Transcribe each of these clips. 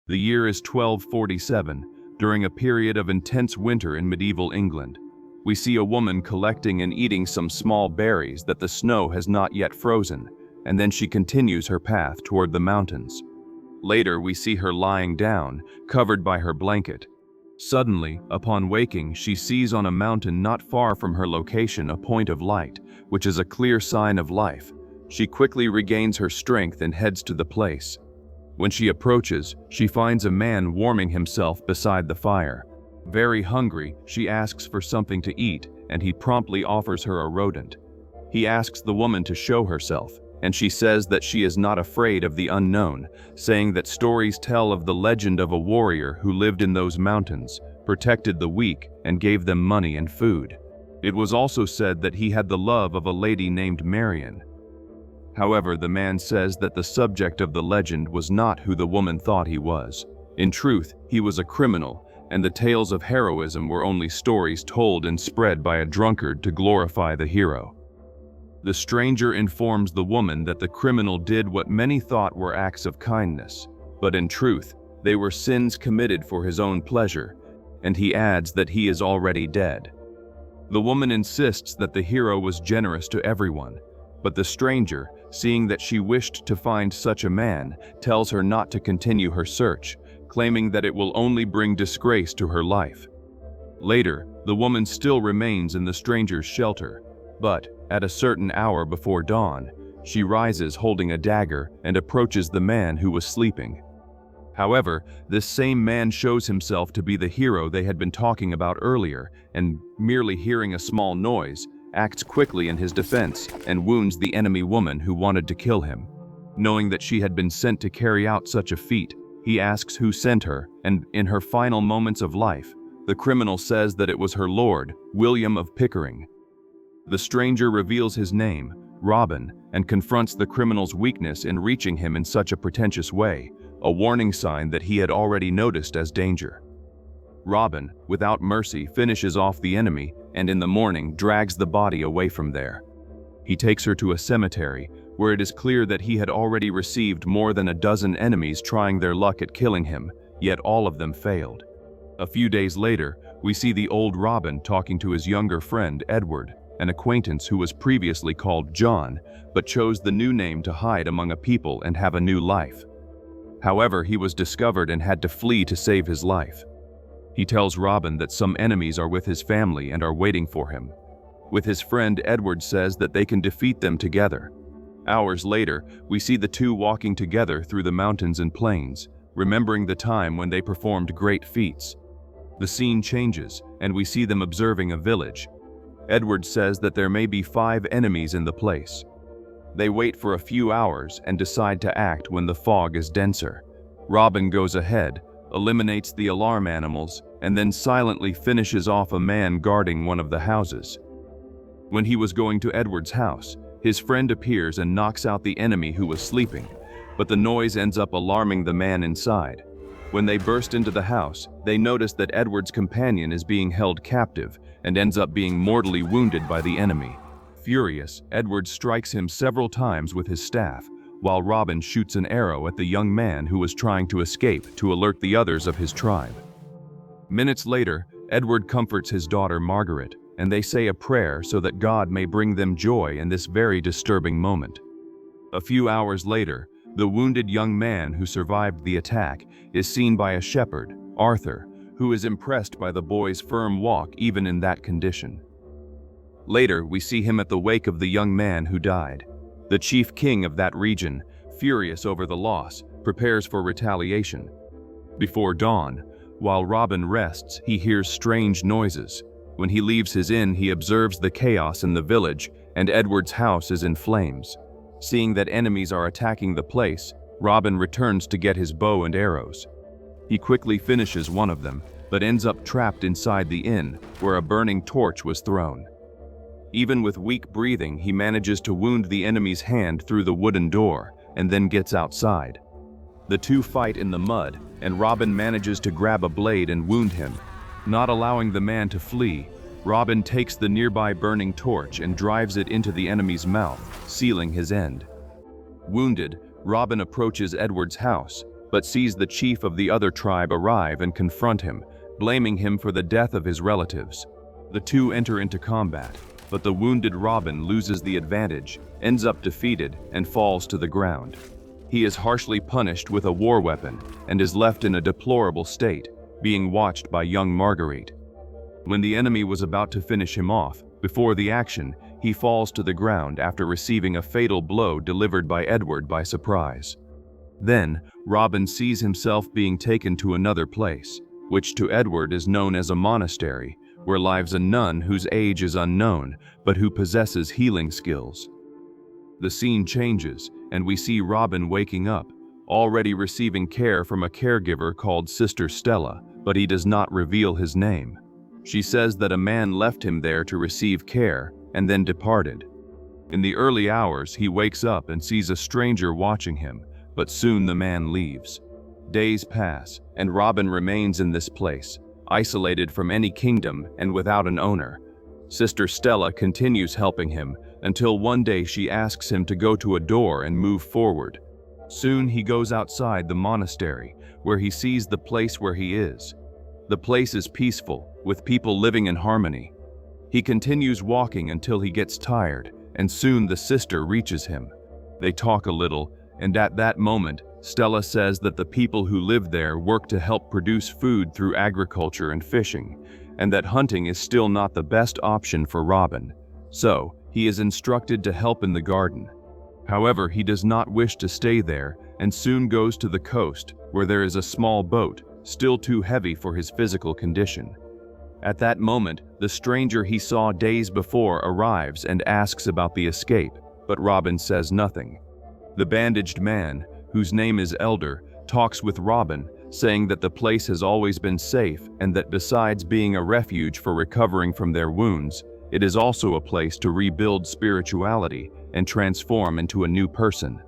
The year is 1247, during a period of intense winter in medieval England. We see a woman collecting and eating some small berries that the snow has not yet frozen, and then she continues her path toward the mountains. Later, we see her lying down, covered by her blanket. Suddenly, upon waking, she sees on a mountain not far from her location a point of light, which is a clear sign of life. She quickly regains her strength and heads to the place. When she approaches, she finds a man warming himself beside the fire. Very hungry, she asks for something to eat, and he promptly offers her a rodent. He asks the woman to show herself, and she says that she is not afraid of the unknown, saying that stories tell of the legend of a warrior who lived in those mountains, protected the weak, and gave them money and food. It was also said that he had the love of a lady named Marion. However, the man says that the subject of the legend was not who the woman thought he was. In truth, he was a criminal, and the tales of heroism were only stories told and spread by a drunkard to glorify the hero. The stranger informs the woman that the criminal did what many thought were acts of kindness, but in truth, they were sins committed for his own pleasure, and he adds that he is already dead. The woman insists that the hero was generous to everyone, but the stranger, seeing that she wished to find such a man, tells her not to continue her search, claiming that it will only bring disgrace to her life. Later, the woman still remains in the stranger's shelter, but at a certain hour before dawn, she rises holding a dagger and approaches the man who was sleeping. However, this same man shows himself to be the hero they had been talking about earlier, and merely hearing a small noise, acts quickly in his defense and wounds the enemy woman who wanted to kill him. Knowing that she had been sent to carry out such a feat, he asks who sent her, and in her final moments of life, the criminal says that it was her lord, William of Pickering. The stranger reveals his name, Robin, and confronts the criminal's weakness in reaching him in such a pretentious way, a warning sign that he had already noticed as danger. Robin, without mercy, finishes off the enemy and in the morning drags the body away from there. He takes her to a cemetery, where it is clear that he had already received more than a dozen enemies trying their luck at killing him, yet all of them failed. A few days later, we see the old Robin talking to his younger friend Edward, an acquaintance who was previously called John, but chose the new name to hide among a people and have a new life. However, he was discovered and had to flee to save his life. He tells Robin that some enemies are with his family and are waiting for him. With his friend, Edward says that they can defeat them together. Hours later, we see the two walking together through the mountains and plains, remembering the time when they performed great feats. The scene changes, and we see them observing a village. Edward says that there may be 5 enemies in the place. They wait for a few hours and decide to act when the fog is denser. Robin goes ahead, eliminates the alarm animals, and then silently finishes off a man guarding one of the houses. When he was going to Edward's house, his friend appears and knocks out the enemy who was sleeping, but the noise ends up alarming the man inside. When they burst into the house, they notice that Edward's companion is being held captive and ends up being mortally wounded by the enemy. Furious, Edward strikes him several times with his staff, while Robin shoots an arrow at the young man who was trying to escape to alert the others of his tribe. Minutes later, Edward comforts his daughter Margaret, and they say a prayer so that God may bring them joy in this very disturbing moment. A few hours later, the wounded young man who survived the attack is seen by a shepherd, Arthur, who is impressed by the boy's firm walk even in that condition. Later, we see him at the wake of the young man who died. The chief king of that region, furious over the loss, prepares for retaliation. Before dawn, while Robin rests, he hears strange noises. When he leaves his inn, he observes the chaos in the village, and Edward's house is in flames. Seeing that enemies are attacking the place, Robin returns to get his bow and arrows. He quickly finishes one of them, but ends up trapped inside the inn, where a burning torch was thrown. Even with weak breathing, he manages to wound the enemy's hand through the wooden door, and then gets outside. The two fight in the mud, and Robin manages to grab a blade and wound him. Not allowing the man to flee, Robin takes the nearby burning torch and drives it into the enemy's mouth, sealing his end. Wounded, Robin approaches Edward's house, but sees the chief of the other tribe arrive and confront him, blaming him for the death of his relatives. The two enter into combat, but the wounded Robin loses the advantage, ends up defeated, and falls to the ground. He is harshly punished with a war weapon and is left in a deplorable state, being watched by young Marguerite. When the enemy was about to finish him off, before the action, he falls to the ground after receiving a fatal blow delivered by Edward by surprise. Then, Robin sees himself being taken to another place, which to Edward is known as a monastery, where lives a nun whose age is unknown, but who possesses healing skills. The scene changes, and we see Robin waking up, already receiving care from a caregiver called Sister Stella, but he does not reveal his name. She says that a man left him there to receive care and then departed. In the early hours, he wakes up and sees a stranger watching him, but soon the man leaves. Days pass, and Robin remains in this place, isolated from any kingdom and without an owner. Sister Stella continues helping him until one day she asks him to go to a door and move forward. Soon he goes outside the monastery, where he sees the place where he is. The place is peaceful, with people living in harmony. He continues walking until he gets tired, and soon the sister reaches him. They talk a little, and at that moment, Stella says that the people who live there work to help produce food through agriculture and fishing, and that hunting is still not the best option for Robin. So, he is instructed to help in the garden. However, he does not wish to stay there and soon goes to the coast, where there is a small boat, still too heavy for his physical condition. At that moment, the stranger he saw days before arrives and asks about the escape, but Robin says nothing. The bandaged man, whose name is Elder, talks with Robin, saying that the place has always been safe and that besides being a refuge for recovering from their wounds, it is also a place to rebuild spirituality and transform into a new person.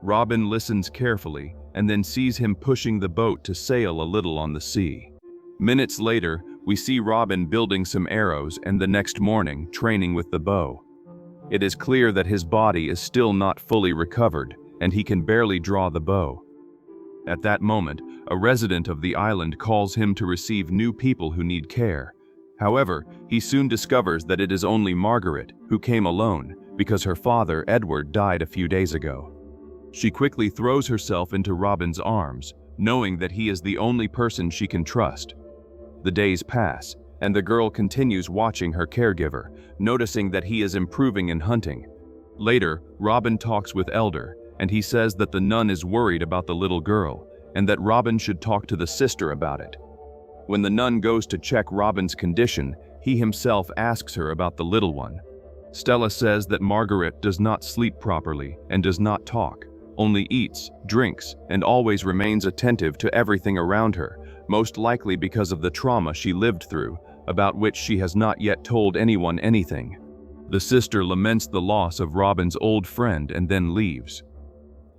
Robin listens carefully and then sees him pushing the boat to sail a little on the sea. Minutes later, we see Robin building some arrows and the next morning training with the bow. It is clear that his body is still not fully recovered and he can barely draw the bow. At that moment, a resident of the island calls him to receive new people who need care. However, he soon discovers that it is only Margaret, who came alone, because her father, Edward, died a few days ago. She quickly throws herself into Robin's arms, knowing that he is the only person she can trust. The days pass, and the girl continues watching her caregiver, noticing that he is improving in hunting. Later, Robin talks with Elder, and he says that the nun is worried about the little girl, and that Robin should talk to the sister about it. When the nun goes to check Robin's condition, he himself asks her about the little one. Stella says that Margaret does not sleep properly and does not talk, only eats, drinks, and always remains attentive to everything around her, most likely because of the trauma she lived through, about which she has not yet told anyone anything. The sister laments the loss of Robin's old friend and then leaves.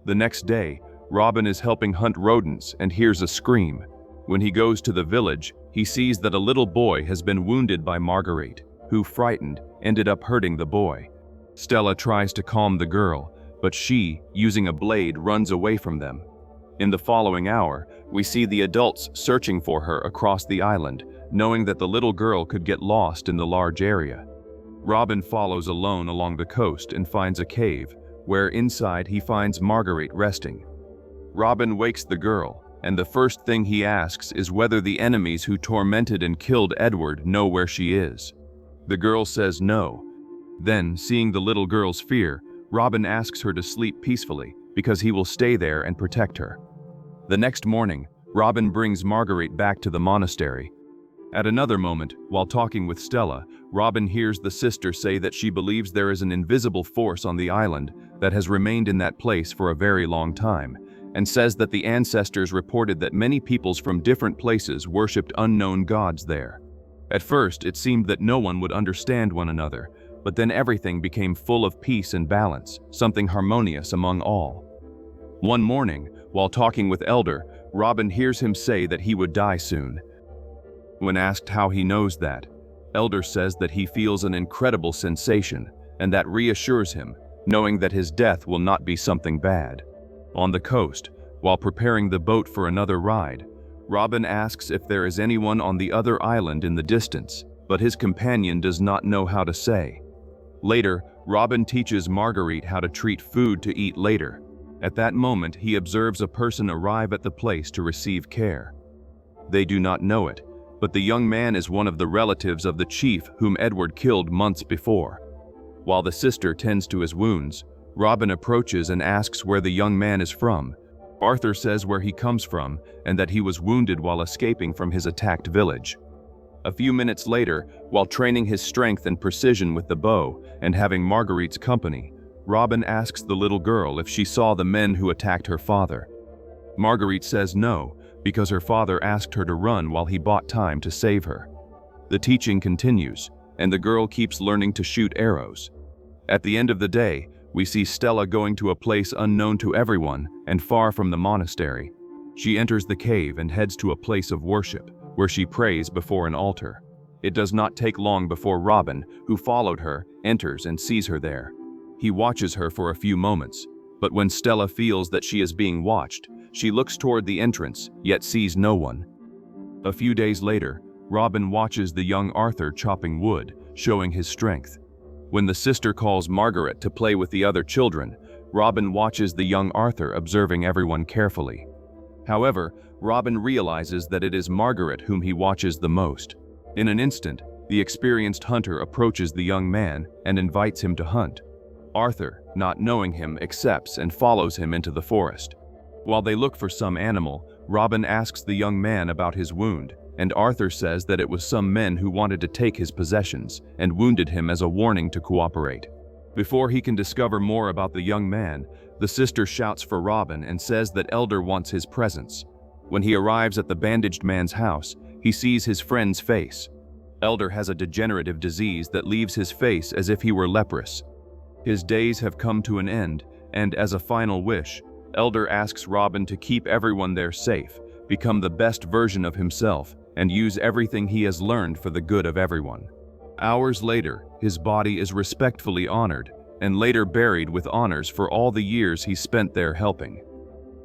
The next day, Robin is helping hunt rodents and hears a scream. When he goes to the village, he sees that a little boy has been wounded by Marguerite, who, frightened, ended up hurting the boy. Stella tries to calm the girl, but she, using a blade, runs away from them. In the following hour, we see the adults searching for her across the island, knowing that the little girl could get lost in the large area. Robin follows alone along the coast and finds a cave, where inside he finds Marguerite resting. Robin wakes the girl, and the first thing he asks is whether the enemies who tormented and killed Edward know where she is. The girl says no. Then, seeing the little girl's fear, Robin asks her to sleep peacefully because he will stay there and protect her. The next morning, Robin brings Marguerite back to the monastery. At another moment, while talking with Stella, Robin hears the sister say that she believes there is an invisible force on the island that has remained in that place for a very long time, and says that the ancestors reported that many peoples from different places worshipped unknown gods there. At first, it seemed that no one would understand one another, but then everything became full of peace and balance, something harmonious among all. One morning, while talking with Elder, Robin hears him say that he would die soon. When asked how he knows that, Elder says that he feels an incredible sensation, and that reassures him, knowing that his death will not be something bad. On the coast, While preparing the boat for another ride, Robin asks if there is anyone on the other island in the distance, but his companion does not know how to say. Later, Robin teaches Marguerite how to treat food to eat later. At that moment, he observes a person arrive at the place to receive care. They do not know it, but the young man is one of the relatives of the chief whom Edward killed months before. While the sister tends to his wounds, Robin approaches and asks where the young man is from. Arthur says where he comes from and that he was wounded while escaping from his attacked village. A few minutes later, while training his strength and precision with the bow and having Marguerite's company, Robin asks the little girl if she saw the men who attacked her father. Marguerite says no, because her father asked her to run while he bought time to save her. The teaching continues, and the girl keeps learning to shoot arrows. At the end of the day, we see Stella going to a place unknown to everyone and far from the monastery. She enters the cave and heads to a place of worship, where she prays before an altar. It does not take long before Robin, who followed her, enters and sees her there. He watches her for a few moments, but when Stella feels that she is being watched, she looks toward the entrance, yet sees no one. A few days later, Robin watches the young Arthur chopping wood, showing his strength. When the sister calls Margaret to play with the other children, Robin watches the young Arthur observing everyone carefully. However, Robin realizes that it is Margaret whom he watches the most. In an instant, the experienced hunter approaches the young man and invites him to hunt. Arthur, not knowing him, accepts and follows him into the forest. While they look for some animal, Robin asks the young man about his wound, and Arthur says that it was some men who wanted to take his possessions and wounded him as a warning to cooperate. Before he can discover more about the young man, the sister shouts for Robin and says that Elder wants his presence. When he arrives at the bandaged man's house, he sees his friend's face. Elder has a degenerative disease that leaves his face as if he were leprous. His days have come to an end, and as a final wish, Elder asks Robin to keep everyone there safe, become the best version of himself, and use everything he has learned for the good of everyone. Hours later, his body is respectfully honored, and later buried with honors for all the years he spent there helping.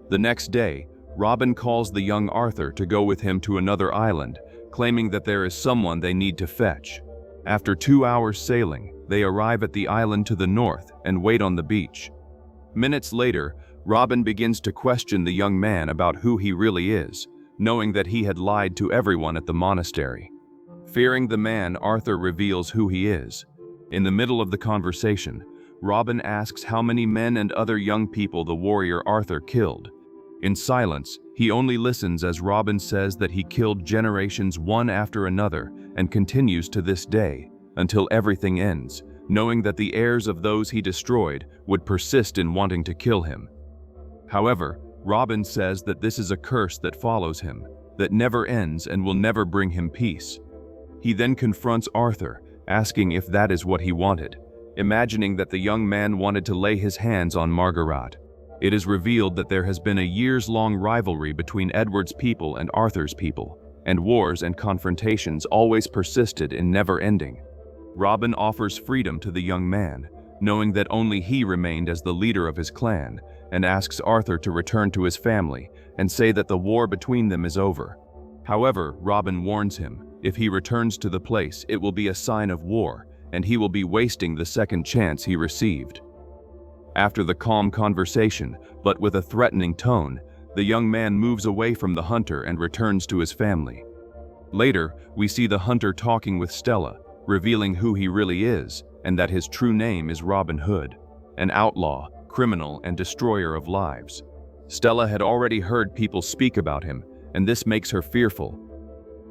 The next day, Robin calls the young Arthur to go with him to another island, claiming that there is someone they need to fetch. After 2 hours sailing, they arrive at the island to the north and wait on the beach. Minutes later, Robin begins to question the young man about who he really is, knowing that he had lied to everyone at the monastery. Fearing the man, Arthur reveals who he is. In the middle of the conversation, Robin asks how many men and other young people the warrior Arthur killed. In silence, he only listens as Robin says that he killed generations one after another and continues to this day, until everything ends, knowing that the heirs of those he destroyed would persist in wanting to kill him. However, Robin says that this is a curse that follows him, that never ends and will never bring him peace. He then confronts Arthur, asking if that is what he wanted, imagining that the young man wanted to lay his hands on Margaret. It is revealed that there has been a years-long rivalry between Edward's people and Arthur's people, and wars and confrontations always persisted in never ending. Robin offers freedom to the young man, knowing that only he remained as the leader of his clan, and asks Arthur to return to his family and say that the war between them is over. However, Robin warns him, if he returns to the place, it will be a sign of war, and he will be wasting the second chance he received. After the calm conversation, but with a threatening tone, the young man moves away from the hunter and returns to his family. Later, we see the hunter talking with Stella, revealing who he really is, and that his true name is Robin Hood, an outlaw, criminal, and destroyer of lives. Stella had already heard people speak about him, and this makes her fearful.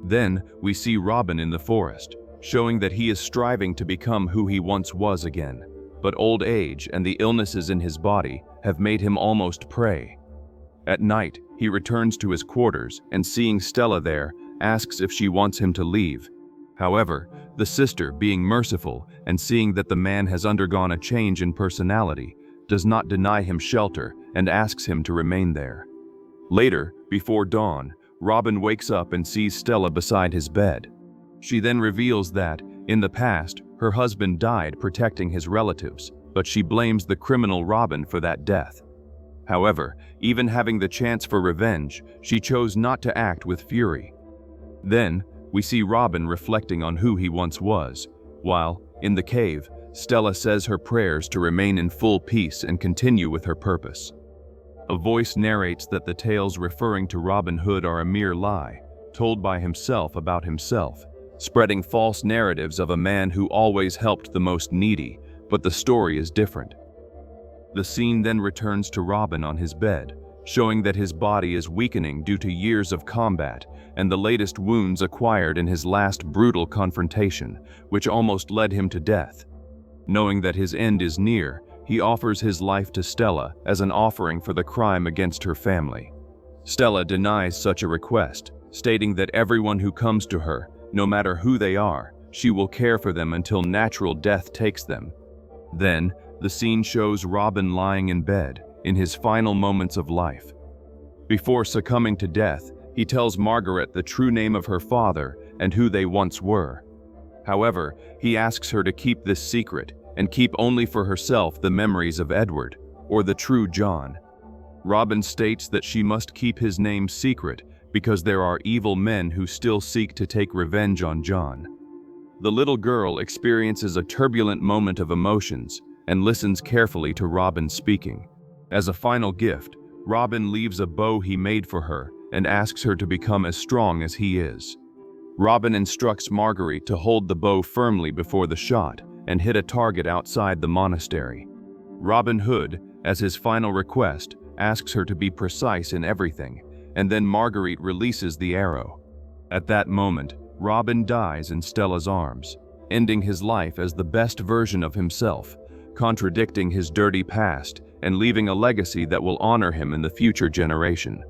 Then, we see Robin in the forest, showing that he is striving to become who he once was again, but old age and the illnesses in his body have made him almost prey. At night, he returns to his quarters and seeing Stella there, asks if she wants him to leave. However, the sister, being merciful and seeing that the man has undergone a change in personality, does not deny him shelter and asks him to remain there. Later, before dawn, Robin wakes up and sees Stella beside his bed. She then reveals that, in the past, her husband died protecting his relatives, but she blames the criminal Robin for that death. However, even having the chance for revenge, she chose not to act with fury. Then, we see Robin reflecting on who he once was, while, in the cave, Stella says her prayers to remain in full peace and continue with her purpose. A voice narrates that the tales referring to Robin Hood are a mere lie, told by himself about himself, spreading false narratives of a man who always helped the most needy, but the story is different. The scene then returns to Robin on his bed, showing that his body is weakening due to years of combat and the latest wounds acquired in his last brutal confrontation, which almost led him to death. Knowing that his end is near, he offers his life to Stella as an offering for the crime against her family. Stella denies such a request, stating that everyone who comes to her, no matter who they are, she will care for them until natural death takes them. Then, the scene shows Robin lying in bed, in his final moments of life. Before succumbing to death, he tells Margaret the true name of her father and who they once were. However, he asks her to keep this secret and keep only for herself the memories of Edward, or the true John. Robin states that she must keep his name secret because there are evil men who still seek to take revenge on John. The little girl experiences a turbulent moment of emotions and listens carefully to Robin speaking. As a final gift, Robin leaves a bow he made for her and asks her to become as strong as he is. Robin instructs Margaret to hold the bow firmly before the shot and hit a target outside the monastery. Robin Hood, as his final request, asks her to be precise in everything, and then Margaret releases the arrow. At that moment, Robin dies in Stella's arms, ending his life as the best version of himself, contradicting his dirty past and leaving a legacy that will honor him in the future generation.